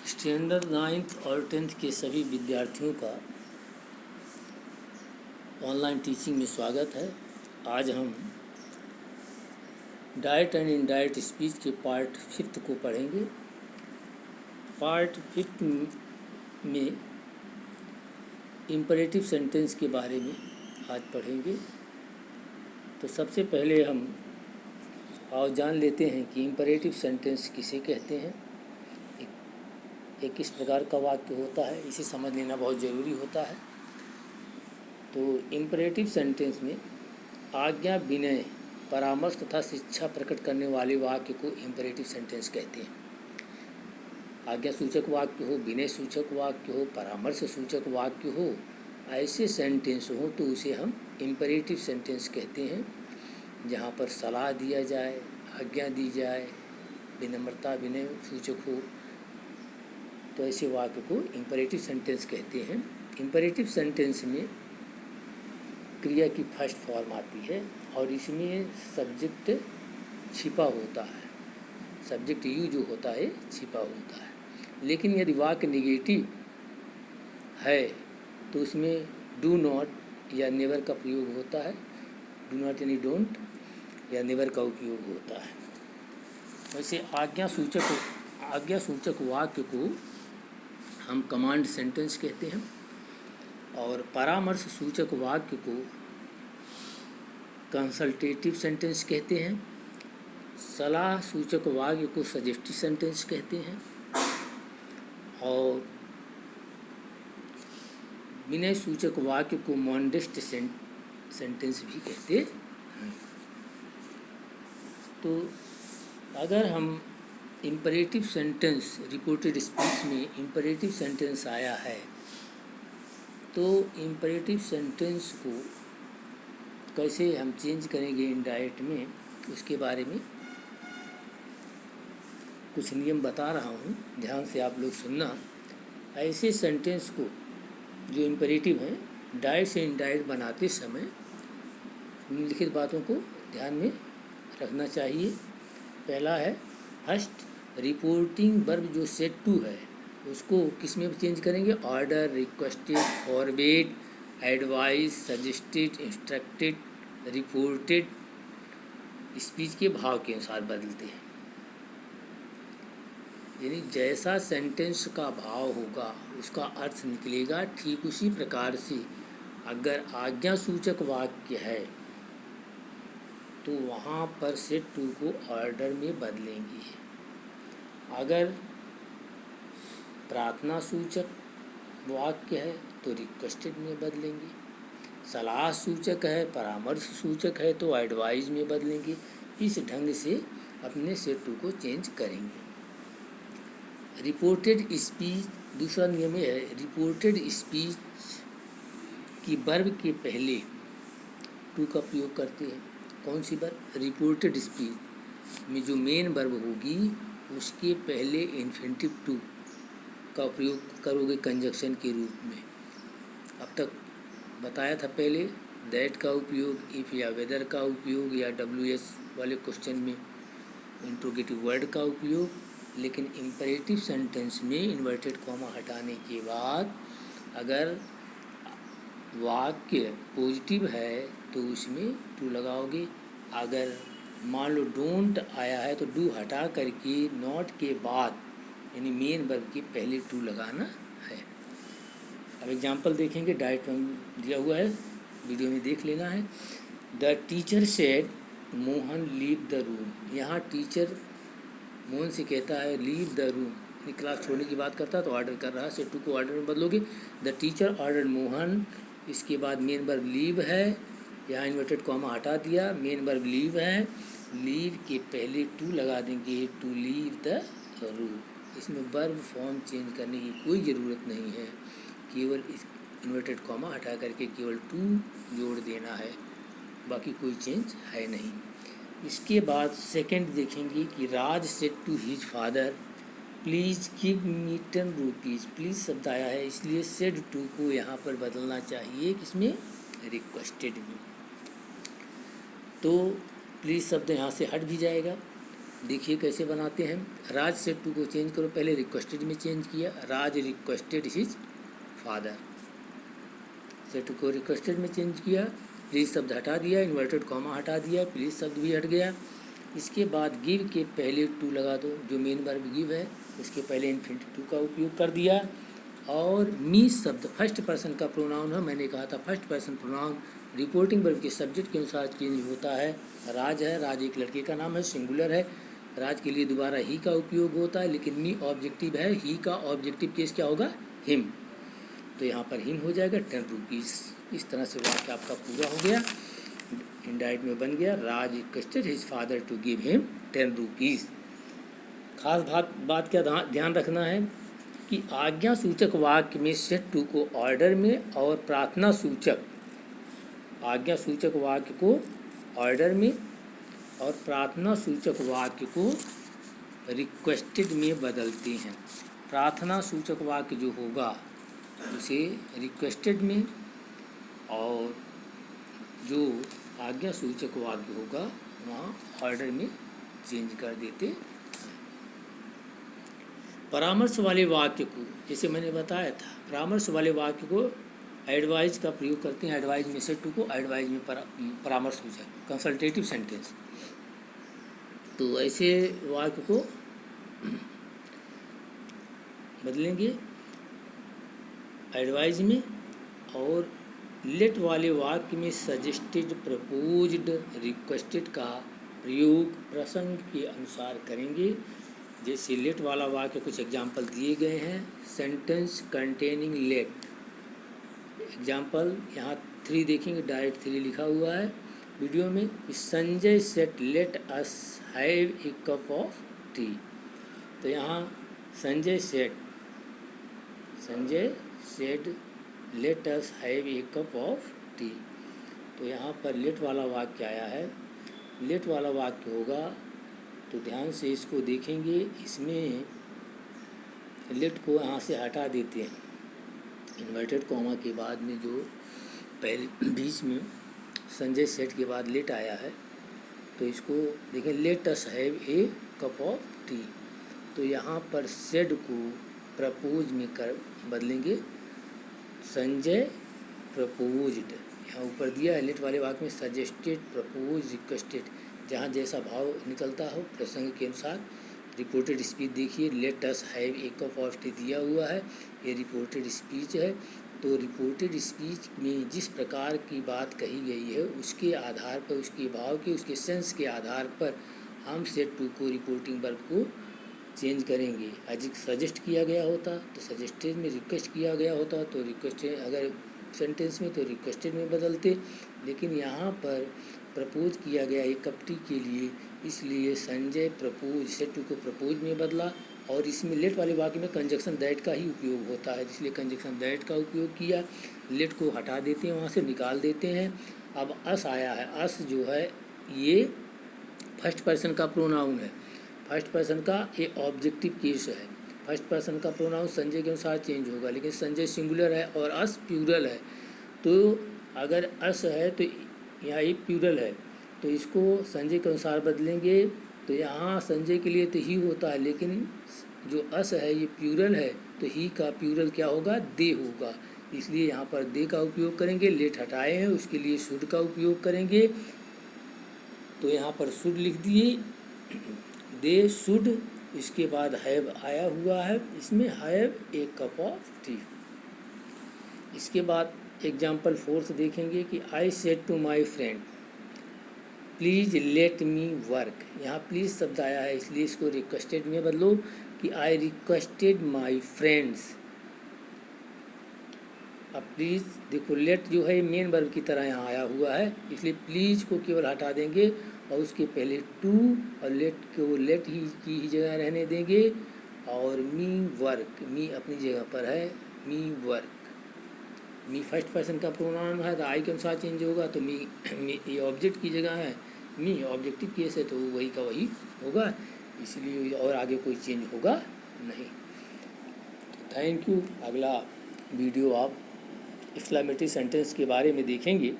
Standard 9th और 10th के सभी विद्यार्थियों का ऑनलाइन टीचिंग में स्वागत है। आज हम डायरेक्ट एंड इनडायरेक्ट स्पीच के पार्ट 5 को पढ़ेंगे। पार्ट 5 में इम्परेटिव सेंटेंस के बारे में आज पढ़ेंगे। तो सबसे पहले हम जान लेते हैं कि इम्परेटिव सेंटेंस किसे कहते हैं, एक किस प्रकार का वाक्य होता है, इसे समझ लेना बहुत ज़रूरी होता है। तो इम्परेटिव सेंटेंस में आज्ञा, विनय, परामर्श तथा शिक्षा प्रकट करने वाले वाक्य को इम्परेटिव सेंटेंस कहते हैं। आज्ञा सूचक वाक्य हो, विनय सूचक वाक्य हो, परामर्श सूचक वाक्य हो, ऐसे सेंटेंस हो तो उसे हम इम्परेटिव सेंटेंस कहते हैं। जहाँ पर सलाह दिया जाए, आज्ञा दी जाए, विनम्रता, विनय सूचक हो, तो ऐसे वाक्य को इम्परेटिव सेंटेंस कहते हैं। इम्परेटिव सेंटेंस में क्रिया की फर्स्ट फॉर्म आती है और इसमें सब्जेक्ट छिपा होता है। सब्जेक्ट यू जो होता है छिपा होता है। लेकिन यदि वाक्य निगेटिव है तो उसमें डू नॉट या नेवर का प्रयोग होता है। डू नॉट यानी डोंट या नेवर का उपयोग होता है। वैसे आज्ञा सूचक वाक्य को हम कमांड सेंटेंस कहते हैं और परामर्श सूचक वाक्य को कंसल्टेटिव सेंटेंस कहते हैं। सलाह सूचक वाक्य को सजेस्टिव सेंटेंस कहते हैं और विनय सूचक वाक्य को मॉडेस्ट सेंटेंस भी कहते हैं। तो अगर हम इम्परेटिव सेंटेंस, रिपोर्टेड स्पीच में इम्परेटिव सेंटेंस आया है तो इम्परेटिव सेंटेंस को कैसे हम चेंज करेंगे इनडायरेक्ट में, उसके बारे में कुछ नियम बता रहा हूँ, ध्यान से आप लोग सुनना। ऐसे सेंटेंस को जो इम्परेटिव हैं डायरेक्ट से इनडायरेक्ट बनाते समय निम्नलिखित बातों को ध्यान में रखना चाहिए। पहला है फर्स्ट, रिपोर्टिंग वर्ब जो सेड टू है उसको किस में चेंज करेंगे? Order, requested, forward, advice, suggested, instructed, reported speech के भाव के अनुसार बदलते हैं। यानी जैसा सेंटेंस का भाव होगा उसका अर्थ निकलेगा। ठीक उसी प्रकार से अगर आज्ञा सूचक वाक्य है तो वहाँ पर सेड टू को ऑर्डर में बदलेंगे। अगर प्रार्थना सूचक वाक्य है तो रिक्वेस्टेड में बदलेंगे। सलाह सूचक है, परामर्श सूचक है तो एडवाइस में बदलेंगे। इस ढंग से अपने सेड टू को चेंज करेंगे। रिपोर्टेड स्पीच, दूसरा नियम है रिपोर्टेड स्पीच की वर्ब के पहले टू का प्रयोग करते हैं। कौन सी वर्ब? रिपोर्टेड स्पीच में जो मेन वर्ब होगी उसके पहले इन्फिनिटिव टू का प्रयोग करोगे कंजक्शन के रूप में। अब तक बताया था पहले दैट का उपयोग, इफ़ या वेदर का उपयोग या WS वाले क्वेश्चन में इंट्रोगेटिव वर्ड का उपयोग। लेकिन इम्परेटिव सेंटेंस में इन्वर्टेड कॉमा हटाने के बाद अगर वाक्य पॉजिटिव है तो उसमें टू लगाओगे। अगर मान लो डोंट आया है तो डू हटा करके नॉट के बाद यानी मेन वर्ब के पहले टू लगाना है। अब एग्जांपल देखेंगे, डायरेक्ट दिया हुआ है, वीडियो में देख लेना है। The teacher said Mohan leave the room. यहाँ टीचर मोहन से कहता है लीव द रूम, क्लास छोड़ने की बात करता है तो ऑर्डर कर रहा है। सेड टू को ऑर्डर में बदलोगे। द टीचर ऑर्डर मोहन, इसके बाद मेन वर्ब लीव है, यहाँ इन्वर्टेड कॉमा हटा दिया, मेन वर्ब लीव है, लीव के पहले टू लगा देंगे, टू लीव द रूम। इसमें वर्ब फॉर्म चेंज करने की कोई ज़रूरत नहीं है, केवल इस इन्वर्टेड कॉमा हटा करके केवल टू जोड़ देना है, बाकी कोई चेंज है नहीं। इसके बाद सेकंड देखेंगे कि Raj said to his father please give me 10 rupees. Please शब्द आया है इसलिए सेड टू को यहाँ पर बदलना चाहिए, किसमें? रिक्वेस्टेड में। तो प्लीज़ शब्द यहाँ से हट भी जाएगा देखिए कैसे बनाते हैं। राज सेड टू को चेंज करो, पहले रिक्वेस्टेड में चेंज किया, राज रिक्वेस्टेड हिज फादर। सेड को रिक्वेस्टेड में चेंज किया, प्लीज़ शब्द हटा दिया, इन्वर्टेड कॉमा हटा दिया, प्लीज़ शब्द भी हट गया। इसके बाद गिव के पहले टू लगा दो, जो मेन वर्ब गिव है उसके पहले इन्फिनिटिव टू का उपयोग कर दिया। और मी शब्द फर्स्ट पर्सन का प्रोनाउन है, मैंने कहा था first person pronoun reporting verb के सब्जेक्ट के अनुसार चेंज होता है। राज है, राज एक लड़के का नाम है, सिंगुलर है, राज के लिए दोबारा ही का उपयोग होता है, लेकिन मी ऑब्जेक्टिव है, ही का ऑब्जेक्टिव केस क्या होगा, हिम। तो यहाँ पर हिम हो जाएगा 10 रुपीज़। इस तरह से वाक्य आपका पूरा हो गया, इंडाइट में बन गया, Raj requested his father to give him 10 rupees. खास बात क्या ध्यान रखना है कि आज्ञा सूचक वाक्य में सेट टू को ऑर्डर में और प्रार्थना सूचक, आज्ञा सूचक वाक्य को ऑर्डर में और प्रार्थना सूचक वाक्य को रिक्वेस्टेड में बदलते हैं। प्रार्थना सूचक वाक्य जो होगा उसे रिक्वेस्टेड में, और जो आज्ञा सूचक वाक्य होगा वहाँ ऑर्डर में चेंज कर देते हैं। परामर्श वाले वाक्य को, जैसे मैंने बताया था, परामर्श वाले वाक्य को एडवाइज का प्रयोग करते हैं। एडवाइज में सेट टू को एडवाइज में परामर्श हो जाए, कंसल्टेटिव सेंटेंस। तो ऐसे वाक्य को बदलेंगे एडवाइज में। और लेट वाले वाक्य में सजेस्टेड, प्रपोज्ड, रिक्वेस्टेड का प्रयोग प्रसंग के अनुसार करेंगे। जैसे लेट वाला वाक्य कुछ एग्जाम्पल दिए गए हैं, सेंटेंस कंटेनिंग लेट। एग्जाम्पल यहाँ 3 देखेंगे, डायरेक्ट 3 लिखा हुआ है वीडियो में। Sanjay set let us have a cup of T. तो यहाँ Sanjay said let us have a cup of T. तो यहाँ पर लेट वाला वाक्य आया है, लेट वाला वाक्य होगा तो ध्यान से इसको देखेंगे। इसमें लेट को यहाँ से हटा देते हैं, इन्वर्टेड कॉमा के बाद में जो पहले बीच में संजय सेट के बाद लेट आया है, तो इसको देखें, let us have a cup of T. तो यहाँ पर सेड को प्रपोज में कर बदलेंगे, संजय प्रपोज्ड। यहाँ ऊपर दिया है लेट वाले वाक्य में सजेस्टेड, प्रपोज, रिक्वेस्टेड, जहाँ जैसा भाव निकलता हो प्रसंग के अनुसार। रिपोर्टेड स्पीच देखिए, let us have a cup of T दिया हुआ है, ये रिपोर्टेड स्पीच है। तो रिपोर्टेड स्पीच में जिस प्रकार की बात कही गई है उसके आधार पर, उसके भाव के, उसके सेंस के आधार पर हम सेट टू को, रिपोर्टिंग वर्ब को चेंज करेंगे। अधिक सजेस्ट किया गया होता तो सजेस्टेड में, रिक्वेस्ट किया गया होता तो रिक्वेस्टेड, अगर सेंटेंस में तो रिक्वेस्टेड में बदलते, लेकिन यहाँ पर प्रपोज किया गया एक कप टी के लिए, इसलिए संजय प्रपोज, सेट टू को प्रपोज में बदला। और इसमें लेट वाले वाक्य में कंजक्शन दैट का ही उपयोग होता है, इसलिए कंजक्शन दैट का उपयोग किया। लेट को हटा देते हैं, वहाँ से निकाल देते हैं। अब अस आया है, अस जो है ये फर्स्ट पर्सन का प्रोनाउन है, फर्स्ट पर्सन का ये ऑब्जेक्टिव केस है। फर्स्ट पर्सन का प्रोनाउन संजय के अनुसार चेंज होगा, लेकिन संजय सिंगुलर है और अस प्लूरल है। तो अगर अस है तो यहाँ ये प्लूरल है, तो इसको संजय के अनुसार बदलेंगे। तो यहाँ संजय के लिए तो ही होता है, लेकिन जो अस है ये प्लूरल है, तो ही का प्लूरल क्या होगा, दे होगा, इसलिए यहाँ पर दे का उपयोग करेंगे। लेट हटाए हैं उसके लिए शुड का उपयोग करेंगे, तो यहाँ पर शुड लिख दिए, दे शुड। इसके बाद हैव आया हुआ है, इसमें have a cup of tea. इसके बाद एग्जाम्पल 4 देखेंगे कि I said to my friend please let me work. यहाँ प्लीज़ शब्द आया है, इसलिए इसको रिक्वेस्टेड में बदलो कि आई रिक्वेस्टेड माई फ्रेंड्स। अब प्लीज़ देखो, लेट जो है मेन वर्ब की तरह यहाँ आया हुआ है, इसलिए प्लीज़ को केवल हटा देंगे और उसके पहले टू और लेट को लेट ही की जगह रहने देंगे। और मी वर्क, मी अपनी जगह पर है, मी वर्क। मी फर्स्ट पर्सन का प्रोनाउन है तो आई के अनुसार चेंज होगा, तो मी ये ऑब्जेक्ट की जगह है, मी ऑब्जेक्टिव केस है तो वही का वही होगा, इसलिए और आगे कोई चेंज होगा नहीं। Thank you. अगला वीडियो आप एक्सक्लेमेटरी सेंटेंस के बारे में देखेंगे।